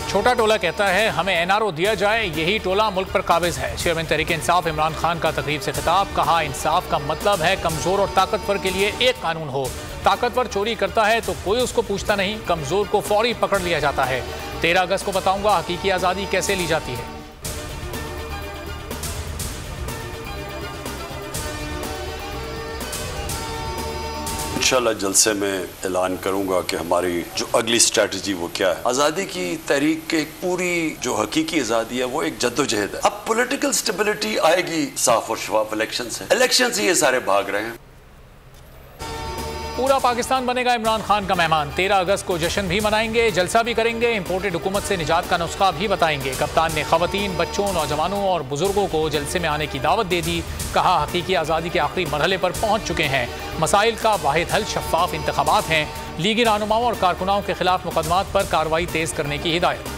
छोटा टोला कहता है हमें एनआरओ दिया जाए, यही टोला मुल्क पर काबिज है। चेयरमैन तहरीक इंसाफ इमरान खान का तकरीब से खिताब, कहा इंसाफ का मतलब है कमजोर और ताकतवर के लिए एक कानून हो। ताकतवर चोरी करता है तो कोई उसको पूछता नहीं, कमजोर को फौरी पकड़ लिया जाता है। 13 अगस्त को बताऊंगा हकीकी आज़ादी कैसे ली जाती है। इंशाल्लाह जलसे में ऐलान करूंगा कि हमारी जो अगली स्ट्रेटजी वो क्या है। आज़ादी की तहरीक के पूरी जो हकीकी आज़ादी है वो एक जद्दोजहद है। अब पॉलिटिकल स्टेबिलिटी आएगी साफ और शफाफ इलेक्शन से। इलेक्शन से ये सारे भाग रहे हैं। पूरा पाकिस्तान बनेगा इमरान खान का मेहमान। 13 अगस्त को जश्न भी मनाएंगे, जलसा भी करेंगे, इंपोर्टेड हुकूमत से निजात का नुस्खा भी बताएंगे। कप्तान ने खवातीन, बच्चों, नौजवानों और बुजुर्गों को जलसे में आने की दावत दे दी। कहा हकीकी आज़ादी के आखिरी मरहले पर पहुंच चुके हैं। मसाइल का वाहिद हल शफाफ इंतखाबात हैं। लीगी रहनुमाओं और कारकुनाओं के खिलाफ मुकदमात पर कार्रवाई तेज करने की हिदायत।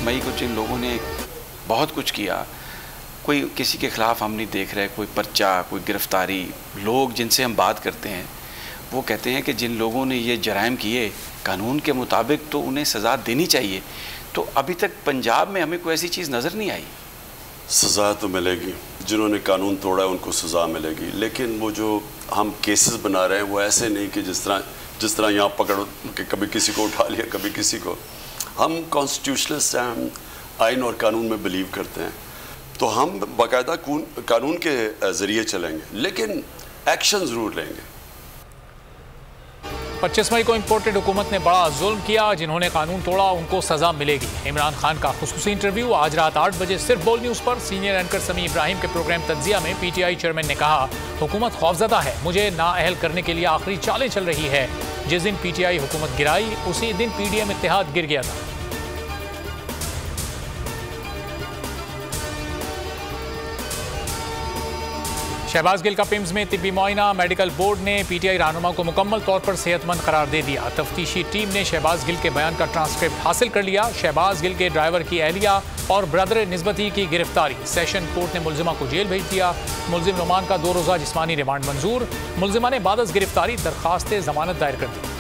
मई को जिन लोगों ने बहुत कुछ किया, कोई किसी के ख़िलाफ़ हम नहीं देख रहे, कोई पर्चा, कोई गिरफ्तारी। लोग जिनसे हम बात करते हैं वो कहते हैं कि जिन लोगों ने ये जराइम किए कानून के मुताबिक तो उन्हें सज़ा देनी चाहिए। तो अभी तक पंजाब में हमें कोई ऐसी चीज़ नज़र नहीं आई। सज़ा तो मिलेगी, जिन्होंने कानून तोड़ा है उनको सज़ा मिलेगी, लेकिन वो जो हम केसेस बना रहे हैं वो ऐसे नहीं कि जिस तरह यहाँ पकड़ के कभी किसी को उठा लिया कभी किसी को। हम कॉन्स्टिट्यूशनलिस्ट हैं, हम आइन और कानून में बिलीव करते हैं, तो हम बाकायदा कानून के ज़रिए चलेंगे, लेकिन एक्शन ज़रूर लेंगे। 25 मई को इंपोर्टेड हुकूमत ने बड़ा जुल्म किया, जिन्होंने कानून तोड़ा उनको सजा मिलेगी। इमरान खान का खुसूसी इंटरव्यू आज रात 8 बजे सिर्फ बोल न्यूज़ पर। सीनियर एंकर समी इब्राहिम के प्रोग्राम तज्जिया में PTI चेयरमैन ने कहा हुकूमत खौफजदा है, मुझे नाअहल करने के लिए आखिरी चालें चल रही है। जिस दिन PTI हुकूमत गिराई उसी दिन PDM इत्तेहाद गिर गया था। शहबाज गिल का पिम्स में तिब्बी मुआयना, मेडिकल बोर्ड ने PTI रहनुमा को मुकम्मल तौर पर सेहतमंद करार दे दिया। तफ्तीशी टीम ने शहबाज गिल के बयान का ट्रांसक्रिप्ट हासिल कर लिया। शहबाज गिल के ड्राइवर की अहलिया और ब्रदर निस्बती की गिरफ्तारी, सेशन कोर्ट ने मुलजिमा को जेल भेज दिया। मुलजिम नुमान का 2 रोज़ा जिस्मानी रिमांड मंजूर। मुलजिमा ने बाद गिरफ्तारी दरखास्त जमानत दायर कर दी।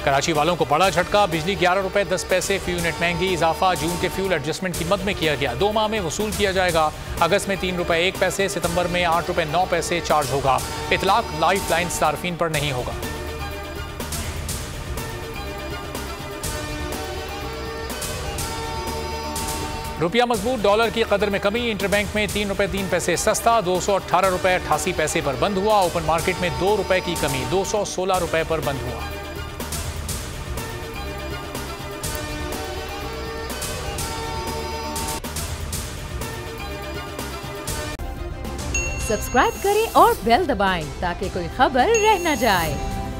कराची वालों को बड़ा झटका, बिजली 11 रुपए 10 पैसे फी यूनिट महंगी। इजाफा जून के फ्यूल एडजस्टमेंट की मद में किया गया, 2 माह में वसूल किया जाएगा। अगस्त में 3 रुपए 1 पैसे, सितंबर में 8 रुपए 9 पैसे चार्ज होगा। इतलाक लाइफ लाइन सार्फिन पर नहीं होगा। रुपया मजबूत, डॉलर की कदर में कमी। इंटरबैंक में 3 रुपए 3 पैसे सस्ता, 218 रुपए 88 पैसे पर बंद हुआ। ओपन मार्केट में 2 रुपए की कमी, 216 रुपए पर बंद हुआ। सब्सक्राइब करें और बेल दबाएं ताकि कोई खबर रह न जाए।